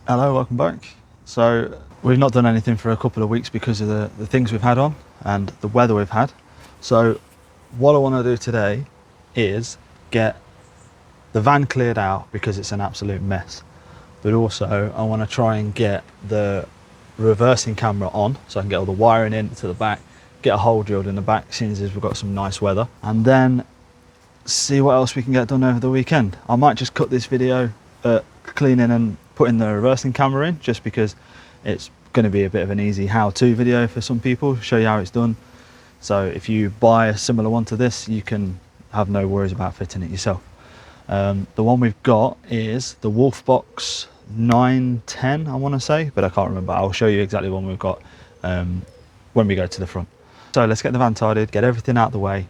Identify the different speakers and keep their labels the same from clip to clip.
Speaker 1: Hello, welcome back. So we've not done anything for a couple of weeks because of the things we've had on and the weather we've had. So what I want to do today is get the van cleared out because it's an absolute mess. But also I want to try and get the reversing camera on so I can get all the wiring in to the back, get a hole drilled in the back since we've got some nice weather, and then see what else we can get done over the weekend. I might just cut this video cleaning and putting the reversing camera in, just because it's going to be a bit of an easy how-to video for some people, show you how it's done. So if you buy a similar one to this, you can have no worries about fitting it yourself. The one we've got is the Wolfbox 910, I want to say, but I can't remember. I'll show you exactly the one we've got when we go to the front. So let's get the van tidied, get everything out of the way,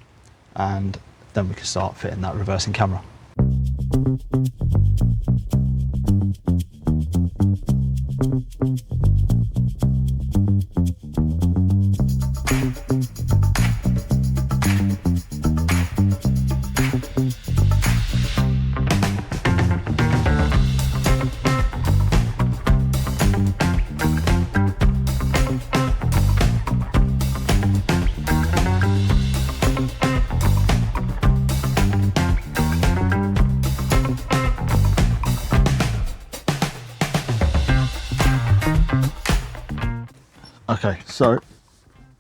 Speaker 1: and then we can start fitting that reversing camera. Okay, so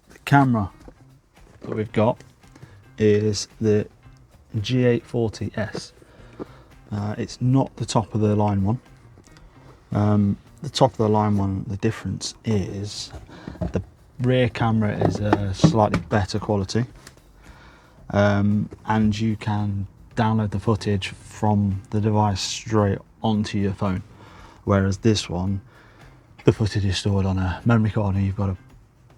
Speaker 1: the camera that we've got is the G840S. It's not the top of the line one. The top of the line one, the difference is the rear camera is a slightly better quality, and you can download the footage from the device straight onto your phone, whereas this one, the footage is stored on a memory card and you've got to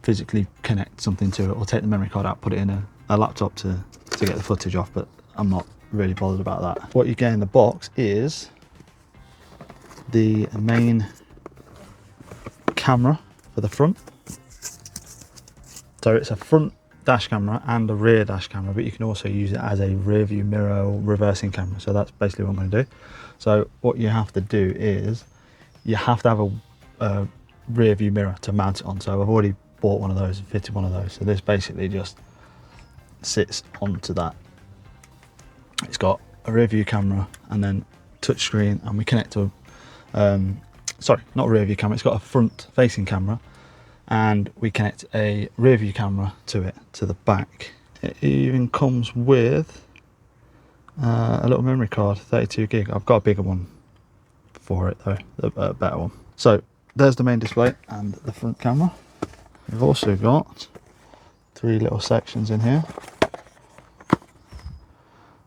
Speaker 1: physically connect something to it or take the memory card out, put it in a laptop to get the footage off, but I'm not really bothered about that. What you get in the box is the main camera for the front. So it's a front dash camera and a rear dash camera, but you can also use it as a rear view mirror or reversing camera. So that's basically what I'm going to do. So what you have to do is you have to have a rear view mirror to mount it on. So I've already bought one of those and fitted one of those. So this basically just sits onto that. It's got a rear view camera and then touch screen, and we connect to sorry, not a rear view camera, it's got a front facing camera, and we connect a rear view camera to it, to the back. It even comes with a little memory card, 32 gig. I've got a bigger one for it though, a better one. So there's the main display and the front camera. We've also got 3 little sections in here.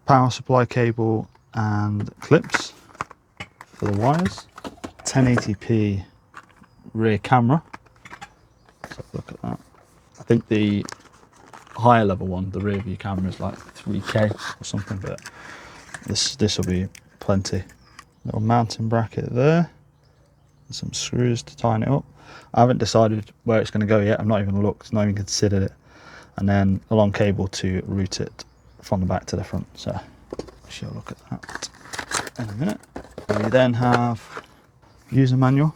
Speaker 1: Power supply cable and clips for the wires. 1080p rear camera. Let's have a look at that. I think the higher level one, the rear view camera, is like 3K or something, but this will be plenty. Little mounting bracket there. Some screws to tighten it up. I haven't decided where it's going to go yet. I've not even looked, not even considered it. And then a long cable to route it from the back to the front. So she'll look at that in a minute. We then have user manual.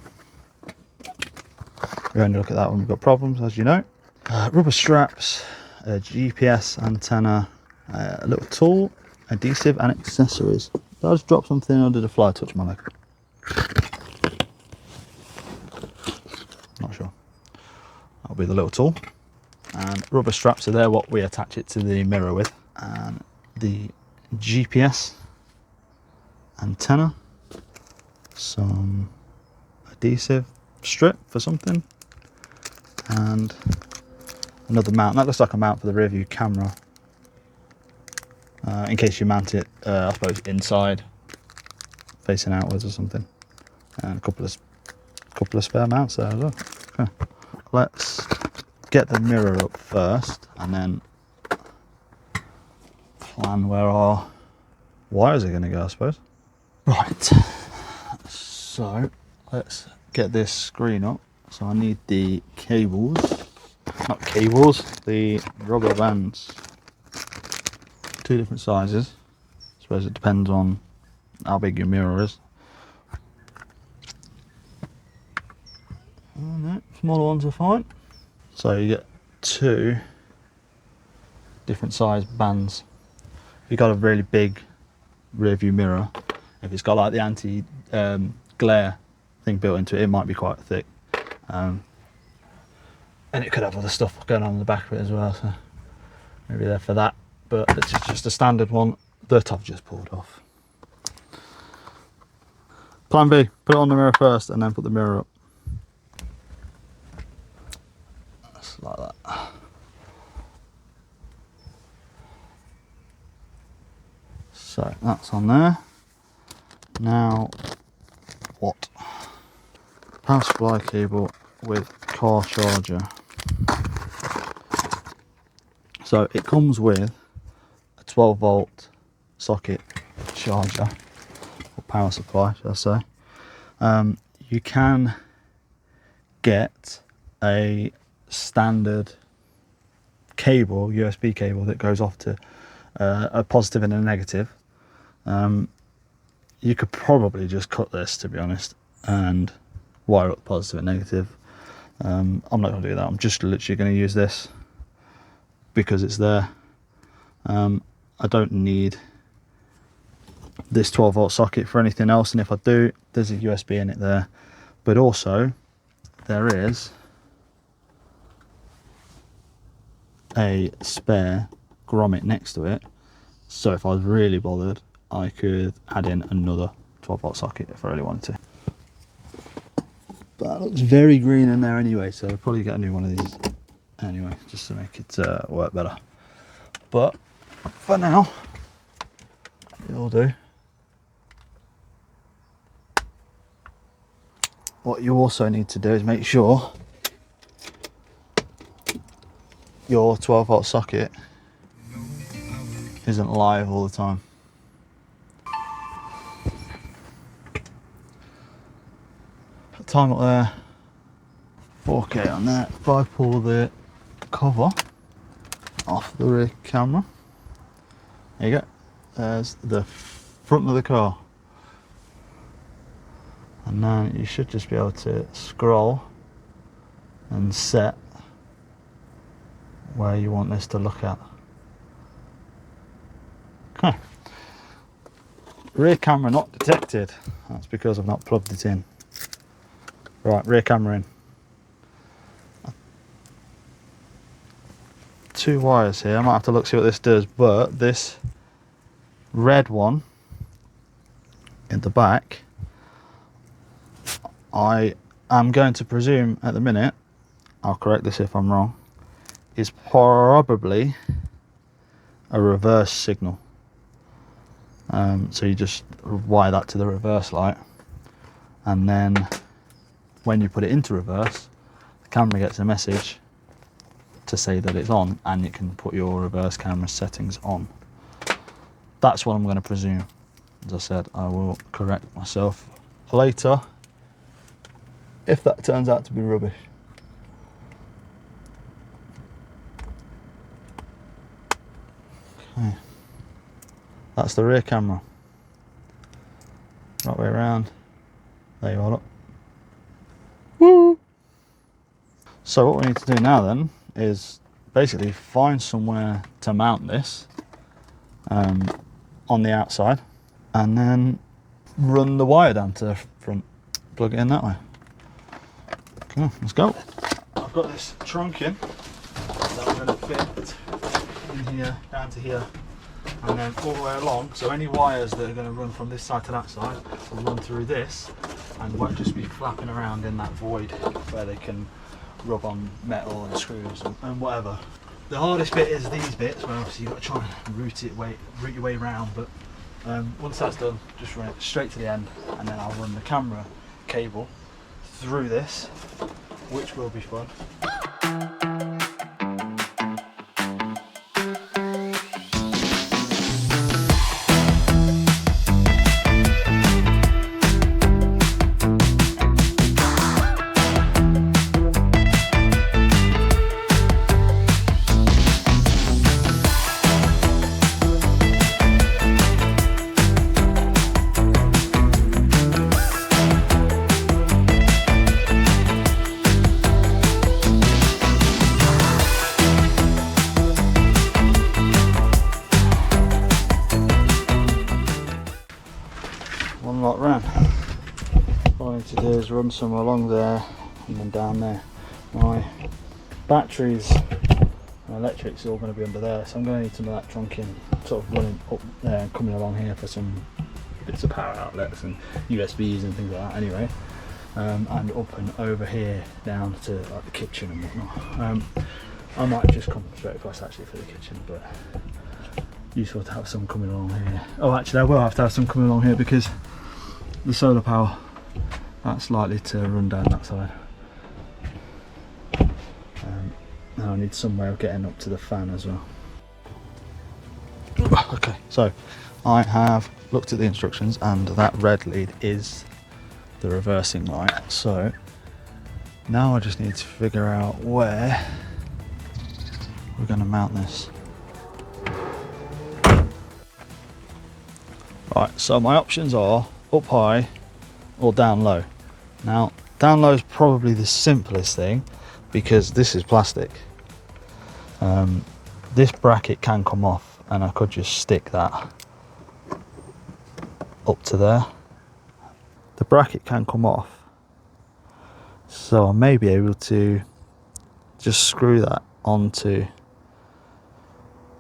Speaker 1: We only look at that when we've got problems, as you know. Rubber straps, a GPS antenna, a little tool, adhesive and accessories. Did I just drop something or did a fly touch my leg? Not sure. That'll be the little tool. And rubber straps are there, what we attach it to the mirror with. And the GPS antenna, some adhesive strip for something, and another mount. That looks like a mount for the rear view camera, in case you mount it, I suppose, inside, facing outwards or something. And a couple of spare mounts there as well. Okay. Let's get the mirror up first and then plan where our wires are going to go, I suppose. Right, so let's get this screen up. So I need the cables, not cables, the rubber bands. 2 different sizes. I suppose it depends on how big your mirror is. smaller ones are fine. So you get 2 different size bands. If you've got a really big rear view mirror, if it's got like the anti glare thing built into it, it might be quite thick. And it could have other stuff going on in the back of it as well, so maybe there for that. But it's just a standard one that I've just pulled off. Plan B, put it on the mirror first and then put the mirror up. Just like that. So that's on there. Now, what? Power supply cable with car charger. So it comes with a 12 volt socket charger, or power supply should I say. You can get a standard cable, USB cable, that goes off to a positive and a negative. You could probably just cut this, to be honest, and wire up positive and negative. I'm not going to do that. I'm just literally going to use this because it's there. I don't need this 12 volt socket for anything else, and if I do, there's a USB in it there. But also there is a spare grommet next to it, so if I was really bothered, I could add in another 12 volt socket if I really wanted to. But that looks very green in there anyway, so I'll probably get a new one of these anyway, just to make it work better. But for now, it'll do. What you also need to do is make sure your 12 volt socket isn't live all the time. Put time up there, 4K on that. If I pull the cover off the rear camera, there you go, there's the front of the car. And now you should just be able to scroll and set where you want this to look at. Okay. Rear camera not detected. That's because I've not plugged it in. Right, rear camera in. 2 wires here. I might have to look see what this does, but this red one in the back, I am going to presume at the minute, I'll correct this if I'm wrong, is probably a reverse signal. So you just wire that to the reverse light, and then when you put it into reverse, the camera gets a message to say that it's on, and you can put your reverse camera settings on. That's what I'm going to presume. As I said, I will correct myself later if that turns out to be rubbish. Okay, that's the rear camera. Right way around. There you are. Look. Woo! So what we need to do now then is basically find somewhere to mount this on the outside, and then run the wire down to the front, plug it in that way. Okay, let's go. I've got this trunk in that I'm going to fit in here, down to here, and then all the way along, so any wires that are going to run from this side to that side will run through this and won't just be flapping around in that void where they can rub on metal and screws and whatever. The hardest bit is these bits where obviously you've got to try and route your way around, but once that's done, just run it straight to the end, and then I'll run the camera cable through this, which will be fun. lot ran. All I need to do is run some along there and then down there. My batteries and electrics are all going to be under there, so I'm going to need some of that trunking sort of running up there and coming along here for some bits of power outlets and USBs and things like that anyway. And up and over here down to like the kitchen and whatnot. I might just come straight across actually for the kitchen, but useful to have some coming along here. Oh, actually I will have to have some coming along here because the solar power, that's likely to run down that side. And I need some way of getting up to the fan as well. Okay, so I have looked at the instructions and that red lead is the reversing light. So now I just need to figure out where we're going to mount this. Right, so my options are up high or down low. Now, down low is probably the simplest thing because this is plastic. This bracket can come off and I could just stick that up to there. The bracket can come off, so I may be able to just screw that onto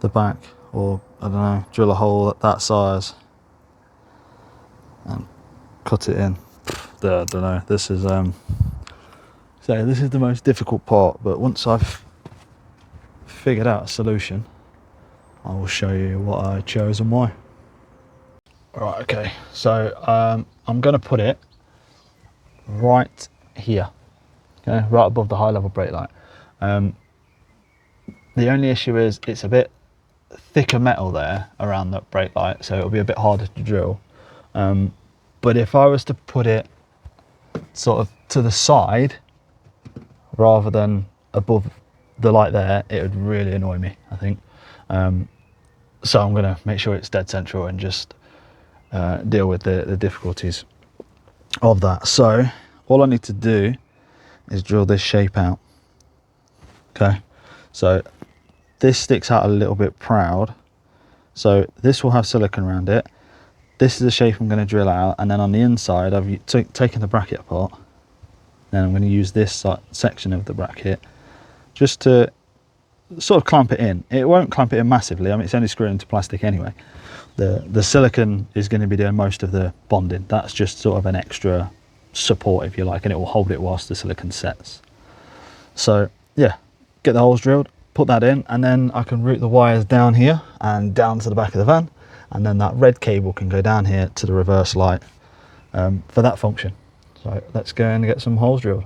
Speaker 1: the back, or I don't know, drill a hole at that size and cut it in. I don't know, this is so this is the most difficult part, but once I've figured out a solution I will show you what I chose and why. Right, okay, so I'm going to put it right here, okay, right above the high level brake light. The only issue is it's a bit thicker metal there around that brake light, so it'll be a bit harder to drill. But if I was to put it sort of to the side rather than above the light there, it would really annoy me, I think. So I'm going to make sure it's dead central and just deal with the difficulties of that. So all I need to do is drill this shape out. Okay, so this sticks out a little bit proud, so this will have silicone around it. This is the shape I'm going to drill out, and then on the inside I've taken the bracket apart. Then I'm going to use this section of the bracket just to sort of clamp it in. It won't clamp it in massively, I mean it's only screwed into plastic anyway. The silicone is going to be doing most of the bonding. That's just sort of an extra support if you like, and it will hold it whilst the silicone sets. So yeah, get the holes drilled, put that in, and then I can route the wires down here and down to the back of the van, and then that red cable can go down here to the reverse light for that function. So let's go and get some holes drilled.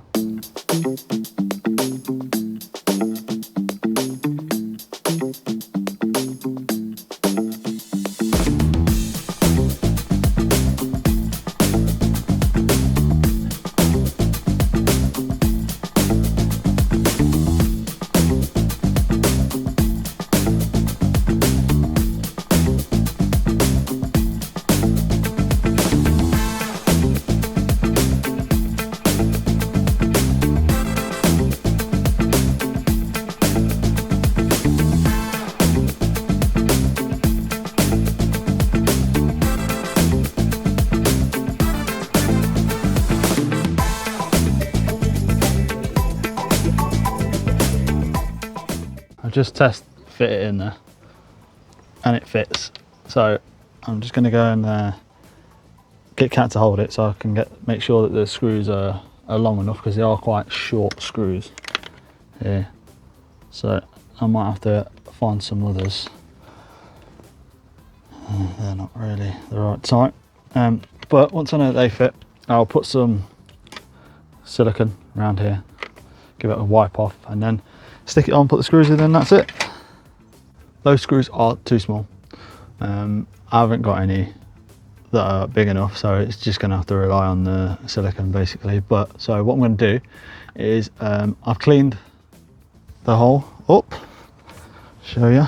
Speaker 1: I've just fit it in there and it fits, so I'm just going to go and get Cat to hold it so I can make sure that the screws are long enough, because they are quite short screws here, so I might have to find some others. They're not really the right type, but once I know that they fit, I'll put some silicone around here, give it a wipe off, and then stick it on, put the screws in, and that's it. Those screws are too small. I haven't got any that are big enough, so it's just going to have to rely on the silicone basically. But so what I'm going to do is I've cleaned the hole up, show you.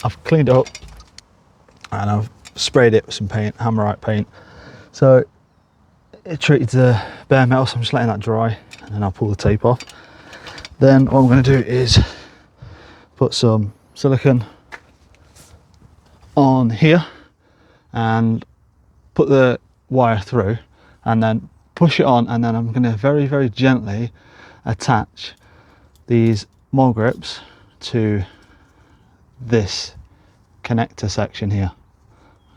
Speaker 1: I've cleaned it up and I've sprayed it with some paint, Hammerite paint, so it treated the bare metal, so I'm just letting that dry and then I'll pull the tape off. Then what I'm going to do is put some silicone on here and put the wire through and then push it on, and then I'm going to very, very gently attach these mole grips to this connector section here.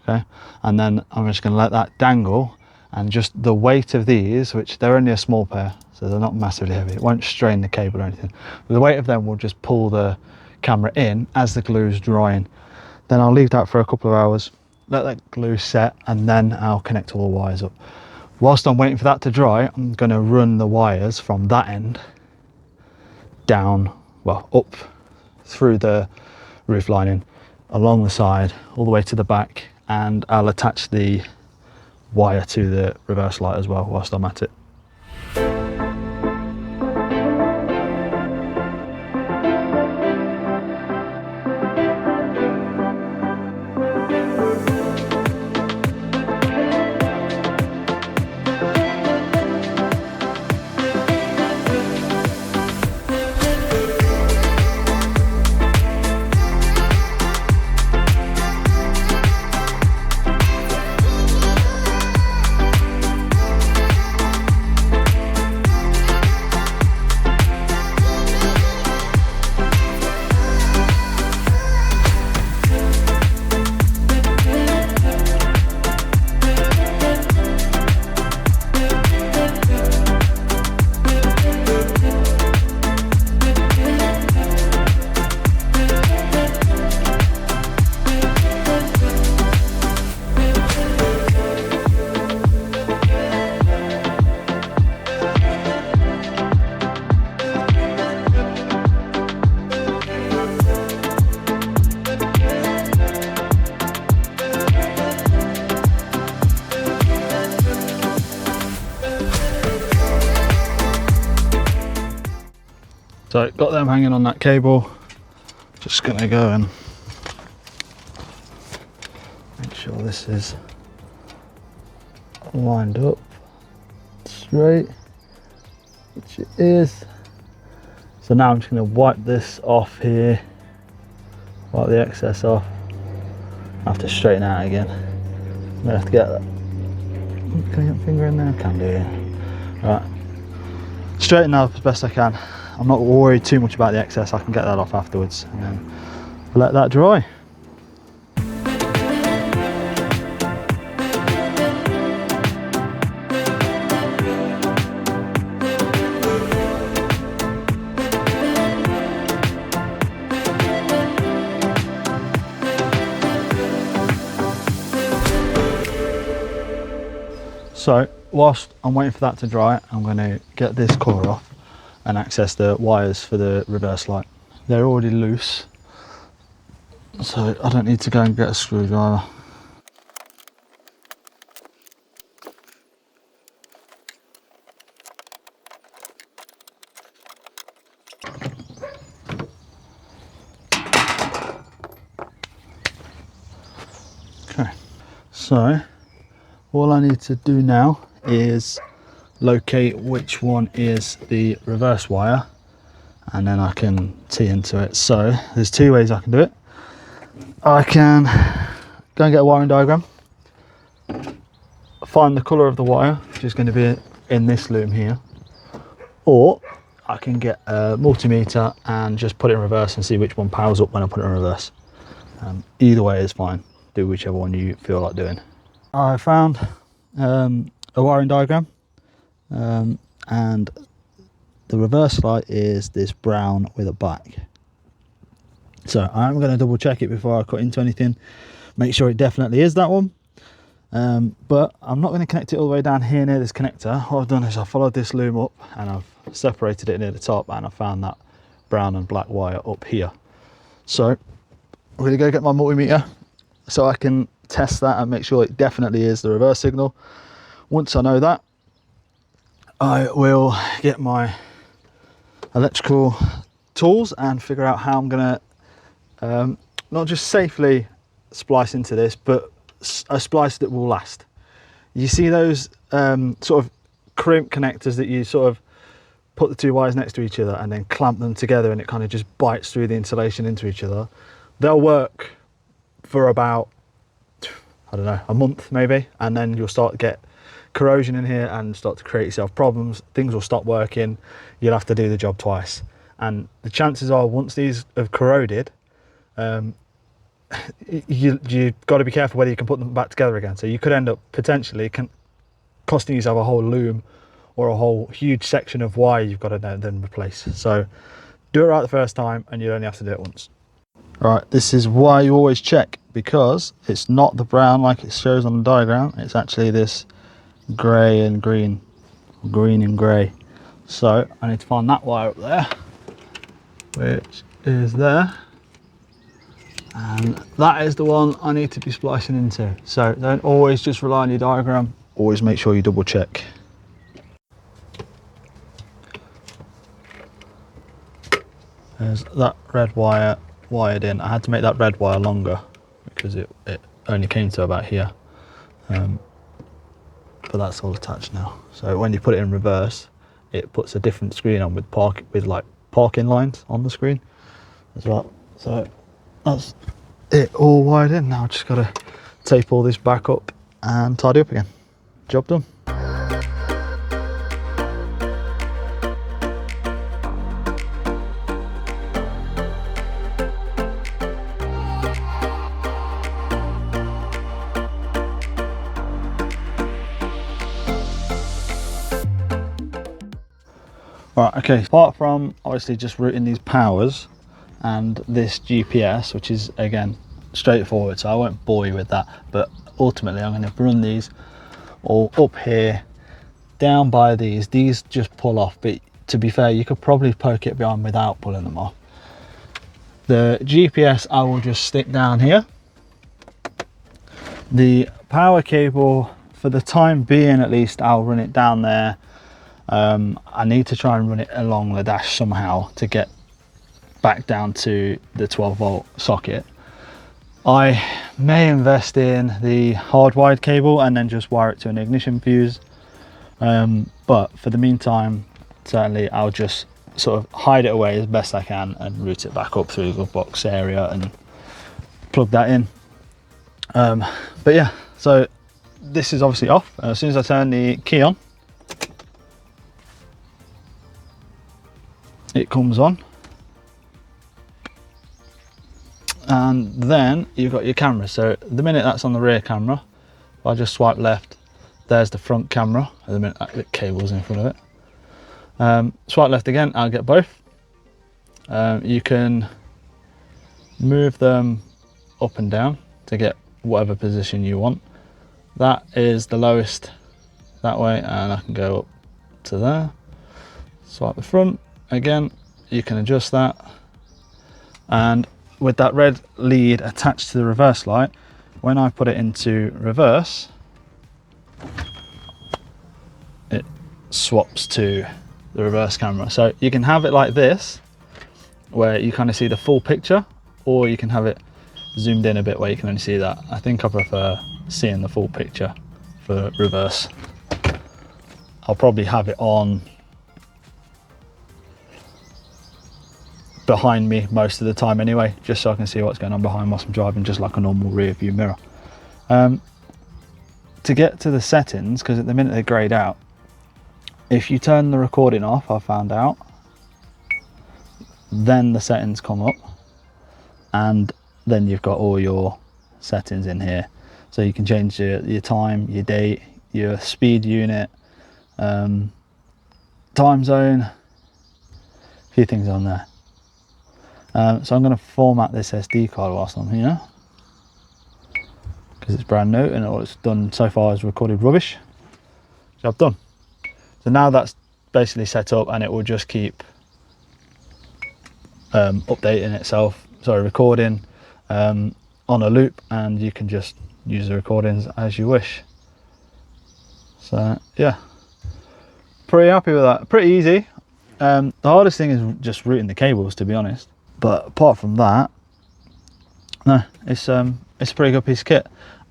Speaker 1: Okay, and then I'm just going to let that dangle, and just the weight of these, which they're only a small pair, so they're not massively heavy, it won't strain the cable or anything, but the weight of them will just pull the camera in as the glue is drying. Then I'll leave that for a couple of hours, let that glue set, and then I'll connect all the wires up. Whilst I'm waiting for that to dry, I'm going to run the wires from that end down, well, up through the roof lining, along the side, all the way to the back, and I'll attach the wire to the reverse light as well whilst I'm at it. So got them hanging on that cable, just gonna go and make sure this is lined up straight, which it is. So now I'm just gonna wipe this off here, wipe the excess off. I have to straighten it out again. I'm gonna have to get that. Can I get my finger in there? I can do, yeah. Right, straighten up as best I can. I'm not worried too much about the excess, I can get that off afterwards, and then let that dry. So whilst I'm waiting for that to dry, I'm going to get this cover off and access the wires for the reverse light. They're already loose, so I don't need to go and get a screwdriver. Okay, so all I need to do now is locate which one is the reverse wire, and then I can tee into it. So there's two ways I can do it. I can go and get a wiring diagram, find the colour of the wire, which is going to be in this loom here, or I can get a multimeter and just put it in reverse and see which one powers up when I put it in reverse. Either way is fine, do whichever one you feel like doing. I found a wiring diagram, and the reverse light is this brown with a black. So I'm going to double check it before I cut into anything, make sure it definitely is that one. But I'm not going to connect it all the way down here near this connector. What I've done is I've followed this loom up and I've separated it near the top, and I found that brown and black wire up here. So I'm going to go get my multimeter so I can test that and make sure it definitely is the reverse signal. Once I know that, I will get my electrical tools and figure out how I'm going to not just safely splice into this, but a splice that will last. You see those sort of crimp connectors that you sort of put the two wires next to each other and then clamp them together, and it kind of just bites through the insulation into each other? They'll work for about I don't know, a month maybe, and then you'll start to get corrosion in here and start to create yourself problems. Things will stop working. You'll have to do the job twice, and the chances are once these have corroded, you've got to be careful whether you can put them back together again. So you could end up potentially costing yourself a whole loom or a whole huge section of wire you've got to then replace. So do it right the first time, and you only have to do it once. Right, this is why you always check, because it's not the brown like it shows on the diagram. It's actually this grey and green, green and grey. So I need to find that wire up there, which is there, and that is the one I need to be splicing into. So don't always just rely on your diagram, always make sure you double check. There's that red wire wired in. I had to make that red wire longer because it only came to about here, but that's all attached now. So when you put it in reverse, it puts a different screen on with like parking lines on the screen as well. So that's it all wired in. Now I've just got to tape all this back up and tidy up again. Job done. Right, okay, apart from obviously just routing these powers and this GPS, which is again straightforward, so I won't bore you with that, but ultimately I'm going to run these all up here, down by these just pull off, but to be fair, you could probably poke it behind without pulling them off. The GPS I will just stick down here. The power cable, for the time being at least, I'll run it down there. I need to try and run it along the dash somehow to get back down to the 12-volt socket. I may invest in the hardwired cable and then just wire it to an ignition fuse, but for the meantime, certainly I'll just sort of hide it away as best I can and route it back up through the glove box area and plug that in. But yeah, so this is obviously off. As soon as I turn the key on, it comes on, and then you've got your camera. So the minute that's on the rear camera, if I just swipe left, there's the front camera. At the minute that cable's in front of it, swipe left again, I'll get both. You can move them up and down to get whatever position you want. That is the lowest that way, and I can go up to there. Swipe the front again, you can adjust that, and with that red lead attached to the reverse light, when I put it into reverse, it swaps to the reverse camera. So you can have it like this, where you kind of see the full picture, or you can have it zoomed in a bit where you can only see that. I think I prefer seeing the full picture for reverse. I'll probably have it on behind me most of the time anyway, just so I can see what's going on behind whilst I'm driving, just like a normal rear view mirror. To get to the settings, because at the minute they're greyed out, if you turn the recording off, I found out, then the settings come up, and then you've got all your settings in here. So you can change your time, your date, your speed unit, time zone, a few things on there. So I'm going to format this SD card whilst I'm here, because it's brand new and all it's done so far is recorded rubbish. Job done. So now that's basically set up, and it will just keep updating itself, recording on a loop, and you can just use the recordings as you wish. So yeah, pretty happy with that. Pretty easy. The hardest thing is just routing the cables, to be honest. But apart from that, no, it's a pretty good piece of kit.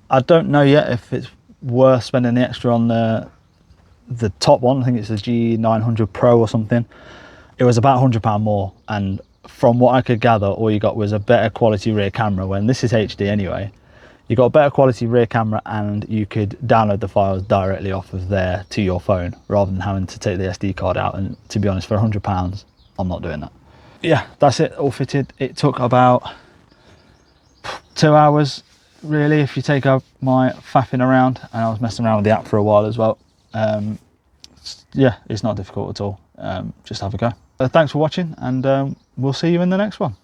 Speaker 1: I don't know yet if it's worth spending the extra on the top one. I think it's the G900 Pro or something. It was about £100 more, and from what I could gather, all you got was a better quality rear camera, when this is HD anyway. You got a better quality rear camera, and you could download the files directly off of there to your phone rather than having to take the SD card out. And to be honest, for £100, I'm not doing that. Yeah, that's it, all fitted. It took about 2 hours really, if you take out my faffing around, and I was messing around with the app for a while as well. Yeah, it's not difficult at all. Just have a go. Thanks for watching, and we'll see you in the next one.